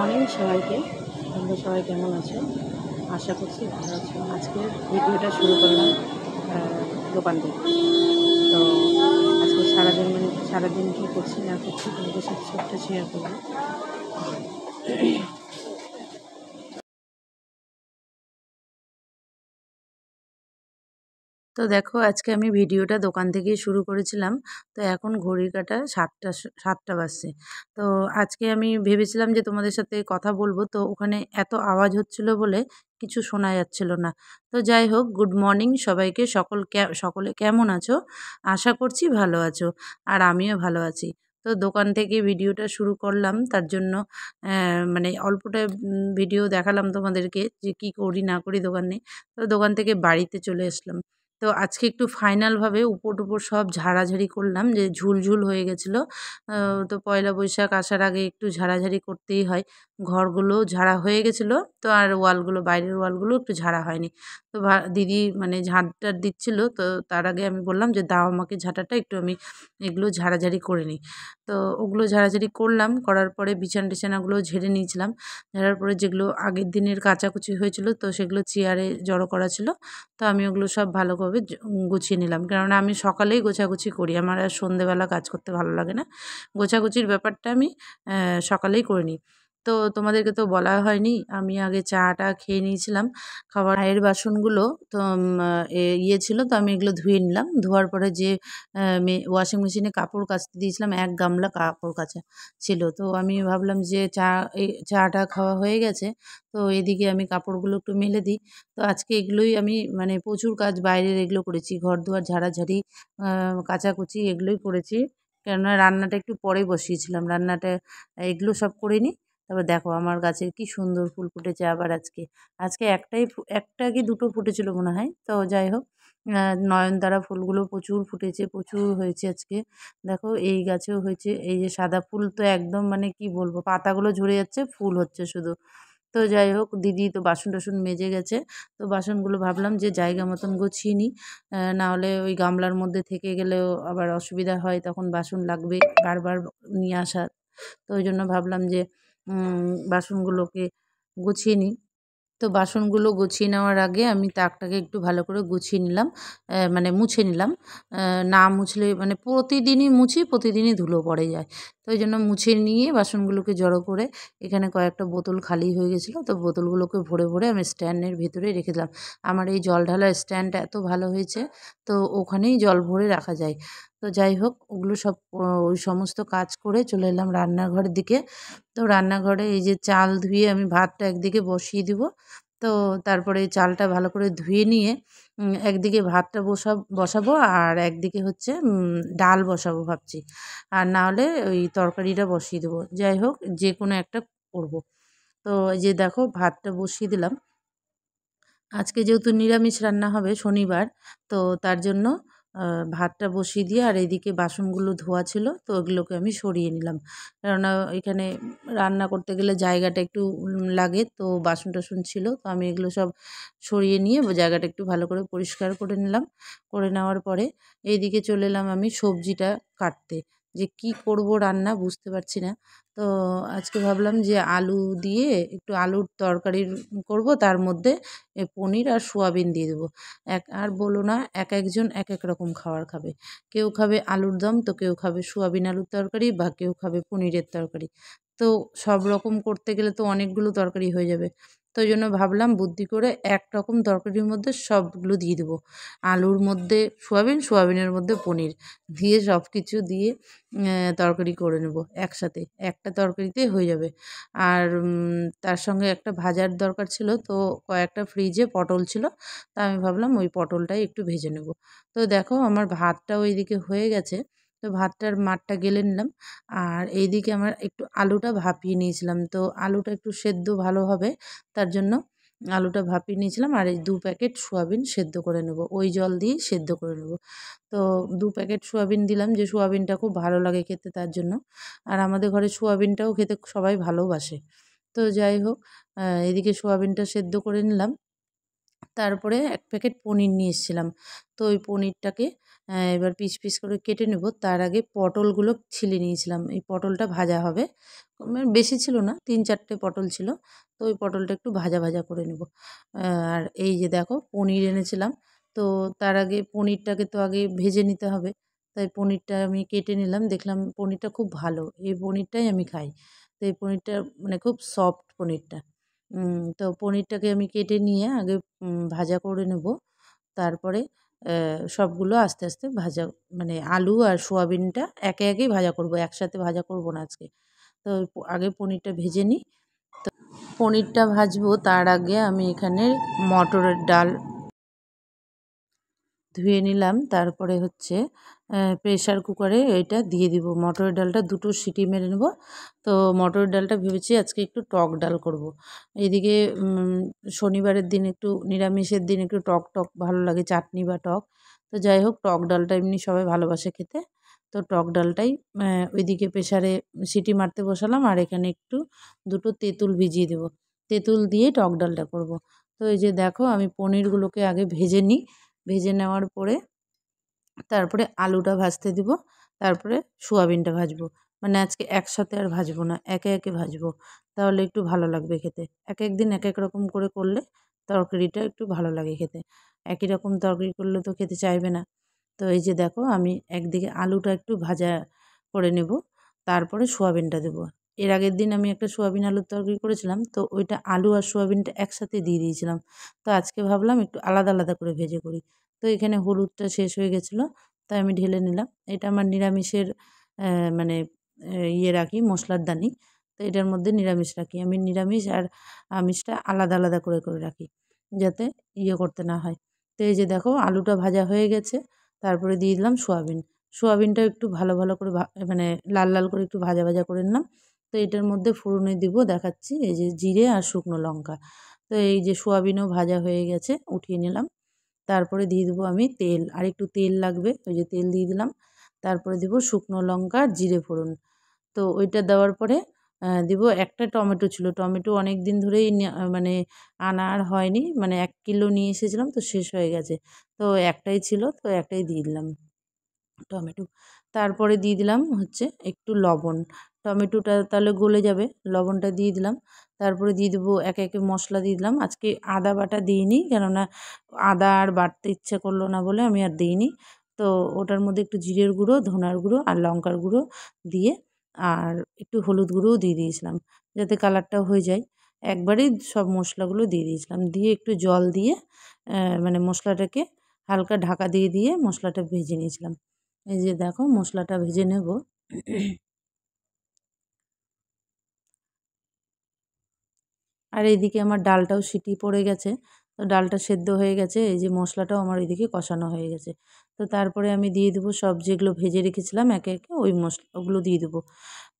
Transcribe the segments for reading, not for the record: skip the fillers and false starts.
Morning সবাইকে। তোমরা সবাই কেমন আছো? আশা করছি ভালো আছো। আজকের ভিডিওটা শুরু করলাম দোকান থেকে। তো আজকে সারাদিন কী করছি না করছি তোমাদের সাথে সবটা শেয়ার করবো। তো দেখো, আজকে আমি ভিডিওটা দোকান থেকেই শুরু করেছিলাম। তো এখন ঘড়ির কাঁটা 7টা বাজছে। তো আজকে আমি ভেবেছিলাম যে তোমাদের সাথে কথা বলবো, তো ওখানে এত আওয়াজ হচ্ছিল বলে কিছু শোনা যাচ্ছিল না। তো যাই হোক, গুড মর্নিং সবাইকে। সকলে কেমন আছো? আশা করছি ভালো আছো, আর আমিও ভালো আছি। তো দোকান থেকে ভিডিওটা শুরু করলাম, তার জন্য মানে অল্পটা ভিডিও দেখালাম তোমাদেরকে যে কি করি না করি দোকানে। তো দোকান থেকে বাড়িতে চলে আসলাম। তো আজকে একটু ফাইনালভাবে উপর টুপর সব ঝাড়াঝাড়ি করলাম, যে ঝুলঝুল হয়ে গেছিলো। তো পয়লা বৈশাখ আসার আগে একটু ঝাড়াঝাড়ি করতেই হয়। ঘরগুলো ঝাড়া হয়ে গেছিলো, তো আর ওয়ালগুলো, বাইরের ওয়ালগুলো একটু ঝাড়া হয়নি। তো দিদি মানে ঝাঁট দিচ্ছিলো, তো তার আগে আমি বললাম যে দাও আমাকে ঝাঁটাটা, একটু আমি এগুলো ঝাড়াঝাড়ি করে নিই। তো ওগুলো ঝাড়াঝাড়ি করলাম, করার পরে বিছানাগুলো ঝেড়ে নিয়েছিলাম। ঝাড়ার পরে যেগুলো আগের দিনের কাচাকুচি হয়েছিল, তো সেগুলো চেয়ারে জড়ো করা ছিল। তো আমি ওগুলো সব ভালোভাবে গুছিয়ে নিলাম, কেননা আমি সকালেই গোছাগুছি করি, আমার আর সন্ধেবেলা কাজ করতে ভালো লাগে না। গোছাগুছির ব্যাপারটা আমি সকালেই করে নিই। তো তোমাদেরকে তো বলা হয়নি, আমি আগে চাটা খেয়ে নিয়েছিলাম। চায়ের বাসনগুলো তো ছিল, তো আমি এগুলো ধুয়ে নিলাম। ধোয়ার পরে যে ওয়াশিং মেশিনে কাপড় কাচতে দিয়েছিলাম, 1 গামলা কাপড় কাচা ছিল। তো আমি ভাবলাম যে চাটা খাওয়া হয়ে গেছে, তো এদিকে আমি কাপড়গুলো একটু মেলে দিই। তো আজকে এগুলোই আমি মানে প্রচুর কাজ বাইরের এগুলো করেছি, ঘর দুয়ার ঝাড়াঝাড়ি, কাচাকুচি এগুলোই করেছি। কেননা রান্নাটা একটু পরে বসিয়েছিলাম, রান্নাটা এগুলো সব করে নিই। তারপর দেখো আমার গাছের কি সুন্দর ফুল ফুটেছে আবার আজকে। আজকে একটা কি দুটো ফুটেছিল মনে হয়। তো যাই হোক, নয়নতারা ফুলগুলো প্রচুর ফুটেছে, প্রচুর হয়েছে আজকে। দেখো এই গাছেও হয়েছে, এই যে সাদা ফুল তো একদম মানে কি বলবো, পাতাগুলো ঝরে যাচ্ছে, ফুল হচ্ছে শুধু। তো যাই হোক, দিদি তো বাসন টাসন মেজে গেছে। তো বাসনগুলো ভাবলাম যে জায়গা মতন গুছিয়ে নিই, নাহলে ওই গামলার মধ্যে থেকে গেলেও আবার অসুবিধা হয়, তখন বাসন লাগবে বারবার নিয়ে আসা। তো ওই জন্য ভাবলাম যে বাসনগুলোকে গুছিয়ে নিই। তো বাসনগুলো গুছিয়ে নেওয়ার আগে আমি তাকটাকে একটু ভালো করে গুছিয়ে নিলাম, মানে মুছে নিলাম। না মুছলে মানে প্রতিদিনই মুছি, প্রতিদিনই ধুলো পড়ে যায়। তো ওই জন্য মুছে নিয়ে বাসনগুলোকে জড়ো করে এখানে কয়েকটা বোতল খালি হয়ে গেছিলো, তো বোতলগুলোকে ভরে ভরে আমি স্ট্যান্ডের ভিতরে রেখে দিলাম। আমার এই জল ঢালার স্ট্যান্ডটা এত ভালো হয়েছে, তো ওখানেই জল ভরে রাখা যায়। তো যাই হোক, ওগুলো সব ওই সমস্ত কাজ করে চলে এলাম রান্নাঘরের দিকে। তো রান্নাঘরে এই যে চাল ধুয়ে আমি ভাতটা একদিকে বসিয়ে দিব। তো তারপরে চালটা ভালো করে ধুয়ে নিয়ে একদিকে ভাতটা বসাবো, আর একদিকে হচ্ছে ডাল বসাবো ভাবছি। আর না হলে ওই তরকারিটা বসিয়ে দেবো। যাই হোক, যে কোনো একটা করব। তো এই যে দেখো, ভাতটা বসিয়ে দিলাম। আজকে যেহেতু নিরামিষ রান্না হবে, শনিবার, তো তার জন্য ভাতটা বসিয়ে দিয়ে আর এদিকে বাসনগুলো ধোয়া ছিল, তো ওগুলোকে আমি সরিয়ে নিলাম। কেননা এখানে রান্না করতে গেলে জায়গাটা একটু লাগে, তো বাসন টাসন ছিল, তো আমি এগুলো সব সরিয়ে নিয়ে জায়গাটা একটু ভালো করে পরিষ্কার করে নিলাম। করে নেওয়ার পরে এইদিকে চলে এলাম আমি সবজিটা কাটতে, যে কি করব রান্না বুঝতে পারছি না। তো আজকে ভাবলাম যে আলু দিয়ে একটু আলুর তরকারি করব, তার মধ্যে পনির আর সোয়াবিন দিয়ে দেবো। আর বলো না, একজন এক এক রকম খাবার খাবে। কেউ খাবে আলুর দম, তো কেউ খাবে সোয়াবিন আলুর তরকারি, বা কেউ খাবে পনিরের তরকারি। তো সব রকম করতে গেলে তো অনেকগুলো তরকারি হয়ে যাবে। তো ওই জন্য ভাবলাম বুদ্ধি করে একরকম তরকারির মধ্যে সবগুলো দিয়ে দেবো। আলুর মধ্যে সোয়াবিন, সোয়াবিনের মধ্যে পনির দিয়ে সব কিছু দিয়ে তরকারি করে নেব একসাথে। একটা তরকারিতেই হয়ে যাবে। আর তার সঙ্গে একটা ভাজার দরকার ছিল, তো কয়েকটা ফ্রিজে পটল ছিল, তা আমি ভাবলাম ওই পটলটাই একটু ভেজে নেব। তো দেখো আমার ভাতটাও এইদিকে হয়ে গেছে। তো ভাতটার মাঠটা গেলে নিলাম। আর এইদিকে আমার একটু আলুটা ভাপিয়ে নিয়েছিলাম, তো আলুটা একটু সেদ্ধ ভালো হবে, তার জন্য আলুটা ভাপিয়ে নিয়েছিলাম। আর এই 2 প্যাকেট সোয়াবিন সেদ্ধ করে নেব, ওই জল দিয়েই সেদ্ধ করে নেব। তো 2 প্যাকেট সোয়াবিন দিলাম, যে সোয়াবিনটা খুব ভালো লাগে খেতে, তার জন্য। আর আমাদের ঘরে সোয়াবিনটাও খেতে সবাই ভালোবাসে। তো যাই হোক, এদিকে সোয়াবিনটা সেদ্ধ করে নিলাম। তারপরে 1 প্যাকেট পনির নিয়ে এসেছিলাম। তো ওই পনিরটাকে এবার পিস পিস করে কেটে নেব। তার আগে পটলগুলো ছিলে নিয়েছিলাম। এই পটলটা ভাজা হবে। বেশি ছিল না, ৩-৪টে পটল ছিল। তো ওই পটলটা একটু ভাজা ভাজা করে নেব। আর এই যে দেখো পনির এনেছিলাম। তো তার আগে পনিরটাকে তো আগে ভেজে নিতে হবে। তাই পনিরটা আমি কেটে নিলাম। দেখলাম পনিরটা খুব ভালো। এই পনিরটাই আমি খাই। তো এই পনিরটা মানে খুব সফট পনিরটা। তো পনিরটাকে আমি কেটে নিয়ে আগে ভাজা করে নেব। তারপরে সবগুলো আস্তে আস্তে ভাজা, মানে আলু আর সোয়াবিনটা একে একেই ভাজা করব, একসাথে ভাজা করব না আজকে। তো আগে পনিরটা ভেজে নিই। তো পনিরটা ভাজবো তার আগে আমি এখানে মটরের ডাল ধুয়ে নিলাম। তারপরে হচ্ছে প্রেশার কুকারে এটা দিয়ে দিব। মটরের ডালটা 2টো সিটি মেরে নেব। তো মটরের ডালটা ভেবেছি আজকে একটু টক ডাল করব। এদিকে শনিবারের দিন একটু, নিরামিষের দিন একটু টক টক ভালো লাগে, চাটনি বা টক। তো যাই হোক, টক ডালটা এমনি সবাই ভালোবাসে খেতে। তো টক ডালটাই ওইদিকে প্রেশারে সিটি মারতে বসালাম। আর এখানে একটু 2টো তেঁতুল ভিজিয়ে দেব। তেঁতুল দিয়ে টক ডালটা করব। তো এই যে দেখো আমি পনিরগুলোকে আগে ভেজে নিই। ভেজে নেওয়ার পরে তারপরে আলুটা ভাজতে দিব। তারপরে সোয়াবিনটা ভাজবো। মানে আজকে একসাথে আর ভাজবো না, একে একে ভাজবো। তাহলে একটু ভালো লাগবে খেতে। একেক দিন একেক রকম করে করলে তরকারিটা একটু ভালো লাগে খেতে। একই রকম তরকারি করলে তো খেতে চাইবে না। তো এই যে দেখো আমি একদিকে আলুটা একটু ভাজা করে নেব। তারপরে সোয়াবিনটা দেবো। এর আগের দিন আমি একটা সোয়াবিন আলুর তরকারি করেছিলাম। তো ওইটা আলু আর সোয়াবিনটা একসাথে দিয়ে দিয়েছিলাম। তো আজকে ভাবলাম একটু আলাদা আলাদা করে ভেজে করি। তো এখানে হলুদটা শেষ হয়ে গেছিলো, তাই আমি ঢেলে নিলাম। এটা আমার নিরামিষের মানে ইয়ে রাখি, মশলার দানি। তো এটার মধ্যে নিরামিষ রাখি। আমি নিরামিষ আর আমিষটা আলাদা আলাদা করে করে রাখি, যাতে ইয়ে করতে না হয়। তো এই যে দেখো আলুটা ভাজা হয়ে গেছে। তারপরে দিয়ে দিলাম সোয়াবিন। সোয়াবিনটাও একটু ভালো ভালো করে মানে লাল লাল করে একটু ভাজা ভাজা করে নিলাম। তো এটার মধ্যে ফোড়নে দিব, দেখাচ্ছি, এই যে জিরে আর শুকনো লঙ্কা। তো এই যে সোয়াবিনও ভাজা হয়ে গেছে, উঠিয়ে নিলাম। তারপরে দিয়ে দেবো আমি তেল, আর একটু তেল লাগবে, ওই যে তেল দিয়ে দিলাম। তারপরে দিব শুকনো লঙ্কা আর জিরে ফোড়ন। তো ওইটা দেওয়ার পরে দিব, একটা টমেটো ছিল। টমেটো অনেক দিন ধরেই মানে আনা আর হয়নি, মানে 1 কিলো নিয়ে এসেছিলাম, তো শেষ হয়ে গেছে। তো একটাই ছিল, তো একটাই দিয়ে দিলাম টমেটো। তারপরে দিয়ে দিলাম হচ্ছে একটু লবণ। টমেটোটা তাহলে গলে যাবে, লবণটা দিয়ে দিলাম। তারপরে দিয়ে দেবো একে একে মশলা দিয়ে দিলাম। আজকে আদা বাটা দিইনি, কেননা আদা আর বাটতে ইচ্ছে করলো না বলে আমি আর দিইনি। তো ওটার মধ্যে একটু জিরের গুঁড়ো, ধনার গুঁড়ো আর লঙ্কার গুঁড়ো দিয়ে, আর একটু হলুদ গুঁড়োও দিয়ে দিয়েছিলাম, যাতে কালারটাও হয়ে যায়। একবারেই সব মশলাগুলো দিয়ে দিয়েছিলাম। দিয়ে একটু জল দিয়ে মানে মশলাটাকে হালকা ঢাকা দিয়ে দিয়ে মশলাটা ভেজে নিয়েছিলাম। এই যে দেখো মশলাটা ভেজে নেব। আর এইদিকে আমার ডালটাও সিটি পড়ে গেছে। তো ডালটা সেদ্ধ হয়ে গেছে। এই যে মশলাটাও আমার এদিকে কষানো হয়ে গেছে। তো তারপরে আমি দিয়ে দেবো সব যেগুলো ভেজে রেখেছিলাম একে একে, ওই ওগুলো দিয়ে দেবো।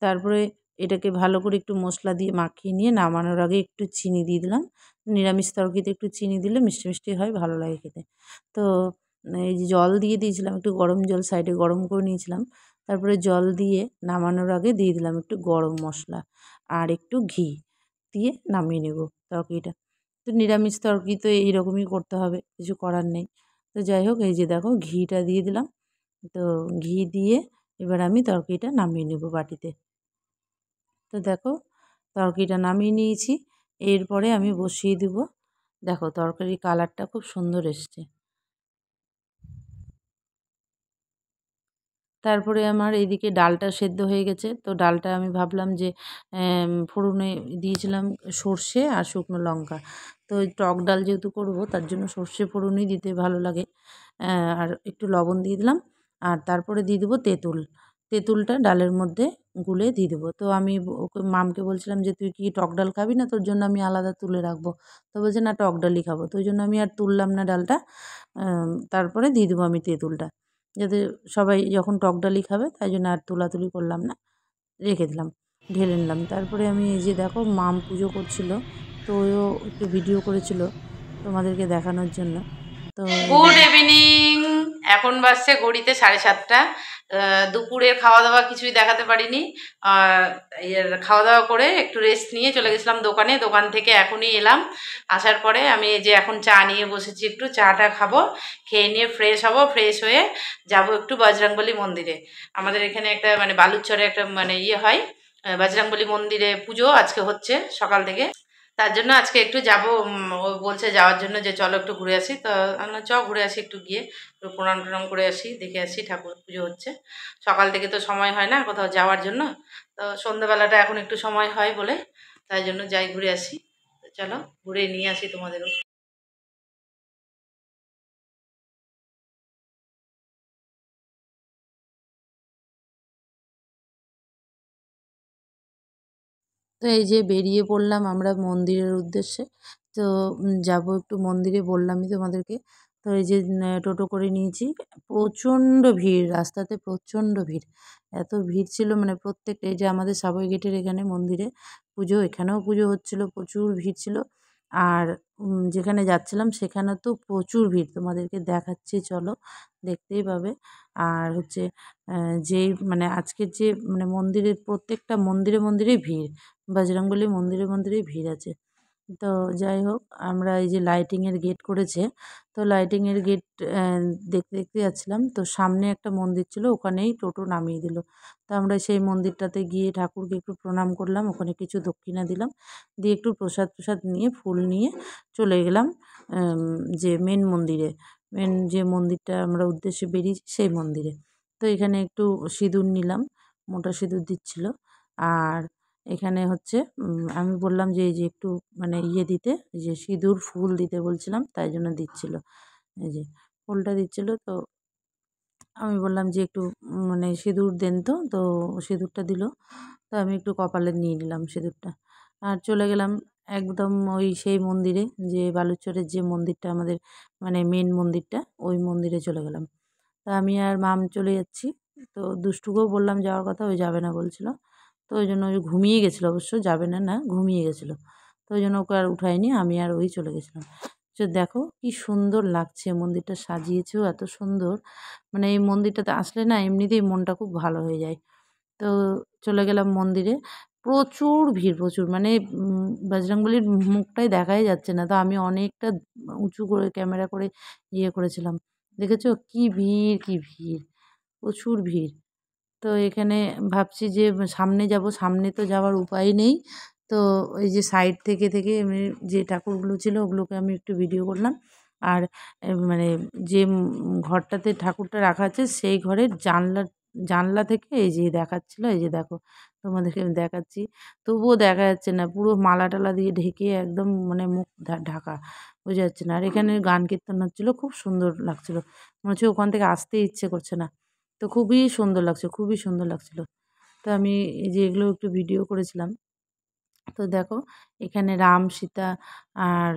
তারপরে এটাকে ভালো করে একটু মশলা দিয়ে মাখিয়ে নিয়ে নামানোর আগে একটু চিনি দিয়ে দিলাম। নিরামিষ তরকারিতে একটু চিনি দিলে মিষ্টি মিষ্টি হয়, ভালো লাগে খেতে। তো এই যে জল দিয়ে দিয়েছিলাম, একটু গরম জল সাইডে গরম করে নিয়েছিলাম। তারপরে জল দিয়ে নামানোর আগে দিয়ে দিলাম একটু গরম মশলা আর একটু ঘি দিয়ে নামিয়ে নেব তরকারিটা। তো নিরামিষ তরকারি তো এইরকমই করতে হবে, কিছু করার নেই। তো যাই হোক, এই যে দেখো ঘিটা দিয়ে দিলাম। তো ঘি দিয়ে এবার আমি তরকারিটা নামিয়ে নেব বাটিতে। তো দেখো তরকারিটা নামিয়ে নিয়েছি। এরপরে আমি বসিয়ে দেব। দেখো তরকারির কালারটা খুব সুন্দর এসছে। তারপরে আমার এইদিকে ডালটা সেদ্ধ হয়ে গেছে। তো ডালটা আমি ভাবলাম যে ফোড়নে দিয়েছিলাম সর্ষে আর শুকনো লঙ্কা। তো ওই টক ডাল যেহেতু করব, তার জন্য সর্ষে ফোড়নই দিতে ভালো লাগে। আর একটু লবণ দিয়ে দিলাম। আর তারপরে দিয়ে দেবো তেঁতুল। তেঁতুলটা ডালের মধ্যে গুলে দিয়ে দেবো। তো আমি ওকে মামকে বলছিলাম যে, "তুই কি টক ডাল খাবি না? তোর জন্য আমি আলাদা তুলে রাখবো।" তো বলছে, "না, টক ডালই খাবো।" তো ওই জন্য আমি আর তুললাম না ডালটা। তারপরে দিয়ে দেবো আমি তেঁতুলটা। যাতে সবাই যখন টক ডালই খাবে, তাই জন্য আর তোলাতুলি করলাম না, রেখে দিলাম, ঢেলে নিলাম। তারপরে আমি এই যে দেখো মাম পুজো করছিল, তো ওও একটু ভিডিও করেছিল তোমাদেরকে দেখানোর জন্য। তো গুড ইভিনিং, এখন বাজছে ঘড়িতে 7:30। দুপুরের খাওয়া দাওয়া কিছুই দেখাতে পারিনি। খাওয়া দাওয়া করে একটু রেস্ট নিয়ে চলে গেছিলাম দোকানে। দোকান থেকে এখনই এলাম। আসার পরে আমি এই যে এখন চা নিয়ে বসেছি, একটু চাটা খাবো, খেয়ে নিয়ে ফ্রেশ হব। ফ্রেশ হয়ে যাব একটু বজরংবলী মন্দিরে। আমাদের এখানে একটা মানে বালুচরে একটা মানে ইয়ে হয়, বজরংবলী মন্দিরে পুজো আজকে হচ্ছে সকাল থেকে। তার জন্য আজকে একটু যাব। ও বলছে যাওয়ার জন্য যে চলো একটু ঘুরে আসি। তো আমরা চ ঘুরে আসি, একটু গিয়ে একটু প্রণাম টনাম করে আসি, দেখে আসি ঠাকুর পুজো হচ্ছে। সকাল থেকে তো সময় হয় না কোথাও যাওয়ার জন্য, তো সন্ধ্যেবেলাটা এখন একটু সময় হয় বলে তাই জন্য যাই ঘুরে আসি। তো চলো ঘুরে নিয়ে আসি তোমাদেরও। তো এই যে বেরিয়ে পড়লাম আমরা মন্দিরের উদ্দেশ্যে। তো যাবো একটু মন্দিরে, বললামই তোমাদেরকে। তো এই যে টোটো করে নিয়েছি। প্রচণ্ড ভিড় রাস্তাতে, প্রচণ্ড ভিড়। এত ভিড় ছিল মানে প্রত্যেকটা, এই যে আমাদের সাবই গেটের এখানে মন্দিরে পুজো, এখানেও পুজো হচ্ছিল, প্রচুর ভিড় ছিল। আর যেখানে যাচ্ছিলাম সেখানে তো প্রচুর ভিড়, তোমাদেরকে দেখাচ্ছি চলো, দেখতেই পাবে। আর হচ্ছে যেই মানে আজকের যে মানে মন্দিরের প্রত্যেকটা মন্দিরে মন্দিরেই ভিড়, বজরংবলী মন্দিরে মন্দিরেই ভিড় আছে। তো যাই হোক, আমরা এই যে লাইটিংয়ের গেট করেছে, তো লাইটিংয়ের গেট দেখতে দেখতে যাচ্ছিলাম। তো সামনে একটা মন্দির ছিল, ওখানেই টোটো নামিয়ে দিল। তো আমরা সেই মন্দিরটাতে গিয়ে ঠাকুরকে একটু প্রণাম করলাম, ওখানে কিছু দক্ষিণা দিলাম, দিয়ে একটু প্রসাদ প্রসাদ নিয়ে ফুল নিয়ে চলে গেলাম যে মেন মন্দিরে, মেন যে মন্দিরটা আমরা উদ্দেশ্যে বেরিয়েছি সেই মন্দিরে। তো এখানে একটু সিঁদুর নিলাম, মোটা সিঁদুর দিচ্ছিল। আর এখানে হচ্ছে আমি বললাম যে এই যে একটু মানে ইয়ে দিতে, এই যে সিঁদুর ফুল দিতে বলছিলাম, তাই জন্য দিচ্ছিল। এই যে ফুলটা দিচ্ছিল, তো আমি বললাম যে একটু মানে সিঁদুর দেন তো, তো সিঁদুরটা দিল। তো আমি একটু কপালে নিয়ে নিলাম সিঁদুরটা। আর চলে গেলাম একদম ওই সেই মন্দিরে, যে বালুচরের যে মন্দিরটা আমাদের মানে মেন মন্দিরটা, ওই মন্দিরে চলে গেলাম। তা আমি আর মাম চলে যাচ্ছি। তো দুষ্টুকেও বললাম যাওয়ার কথা, ওই যাবে না বলছিল। তো ওই জন্য ওই ঘুমিয়ে গেছিলো, অবশ্য যাবে না, না ঘুমিয়ে গেছিলো। তো ওই জন্য ওকে আর উঠাইনি, আমি আর ওই চলে গেছিলাম। তো দেখো কি সুন্দর লাগছে, মন্দিরটা সাজিয়েছেও এত সুন্দর। মানে এই মন্দিরটাতে আসলে না এমনিতেই মনটা খুব ভালো হয়ে যায়। তো চলে গেলাম মন্দিরে। প্রচুর ভিড়, প্রচুর মানে বজরংবলীর মুখটাই দেখাই যাচ্ছে না। তো আমি অনেকটা উঁচু করে ক্যামেরা করে ইয়ে করেছিলাম। দেখেছো কি ভিড়, কি ভিড়, প্রচুর ভিড়। তো এখানে ভাবছি যে সামনে যাব, সামনে তো যাওয়ার উপায় নেই। তো ওই যে সাইড থেকে থেকে আমি যে ঠাকুরগুলো ছিল ওগুলোকে আমি একটু ভিডিও করলাম। আর মানে যে ঘরটাতে ঠাকুরটা রাখা আছে সেই ঘরের জানলা থেকে এই যে দেখাচ্ছিল, এই যে দেখো, তোমাদেরকে আমি দেখাচ্ছি। তবুও দেখা যাচ্ছে না, পুরো মালা টালা দিয়ে ঢেকে একদম মানে মুখ ঢাকা, বোঝা যাচ্ছে না। আর এখানে গান কীর্তন হচ্ছিলো, খুব সুন্দর লাগছিল, মনে হচ্ছে ওখান থেকে আসতে ইচ্ছে করছে না। তো খুবই সুন্দর লাগছে, খুবই সুন্দর লাগছিল। তো আমি এই যে এগুলো একটু ভিডিও করেছিলাম। তো দেখো এখানে রাম সীতা আর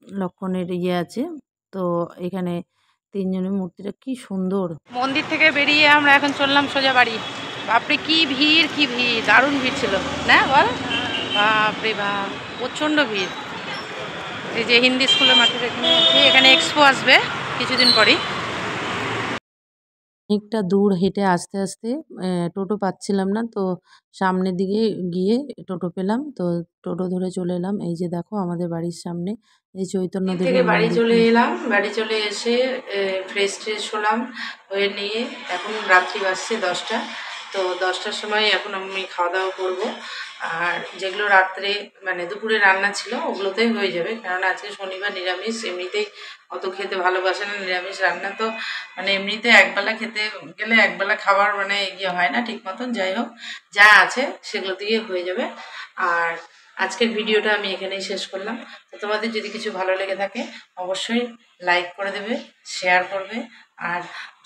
লক্ষ্মণের ইয়ে আছে। তো এখানে তিনজনের মূর্তিটা কি সুন্দর। মন্দির থেকে বেরিয়ে আমরা এখন চললাম সোজা বাড়ি। বাপরে কি ভিড়, কি ভিড়, দারুণ ভিড় ছিল না বল, বাপরে বাপ প্রচণ্ড ভিড়। এই যে হিন্দি স্কুলের মাঠের এখানে এক্সপো আসবে কিছুদিন পরেই। অনেকটা দূর হেঁটে আসতে আসতে টোটো পাচ্ছিলাম না, তো সামনের দিকে গিয়ে টোটো পেলাম। তো টোটো ধরে চলে এলাম, এই যে দেখো আমাদের বাড়ির সামনে এই চৈতন্য দেবের বাড়ি চলে এলাম। বাড়ি চলে এসে ফ্রেশ ট্রেশ হলাম, হয়ে নিয়ে এখন রাত্রি বাজছে 10টা। তো 10টার সময় এখন আমি খাওয়া দাওয়া করবো। আর যেগুলো রাত্রে মানে দুপুরে রান্না ছিল ওগুলোতেই হয়ে যাবে, কারণ আজকে শনিবার, নিরামিষ। এমনিতেই অত খেতে ভালোবাসে না নিরামিষ রান্না, তো মানে এমনিতে একবেলা খেতে গেলে একবেলা খাবার মানে ইয়ে হয় না ঠিক মতন। যাই হোক, যা আছে সেগুলো দিয়ে হয়ে যাবে। আর আজকের ভিডিওটা আমি এখানেই শেষ করলাম। তো তোমাদের যদি কিছু ভালো লেগে থাকে অবশ্যই লাইক করে দেবে, শেয়ার করবে আর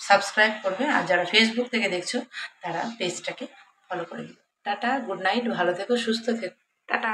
সাবস্ক্রাইব করবে। আর যারা ফেসবুক থেকে দেখছো তারা পেজটাকে ফলো করে দেবে। টাটা, গুড নাইট, ভালো থেকো, সুস্থ থেকো, টাটা।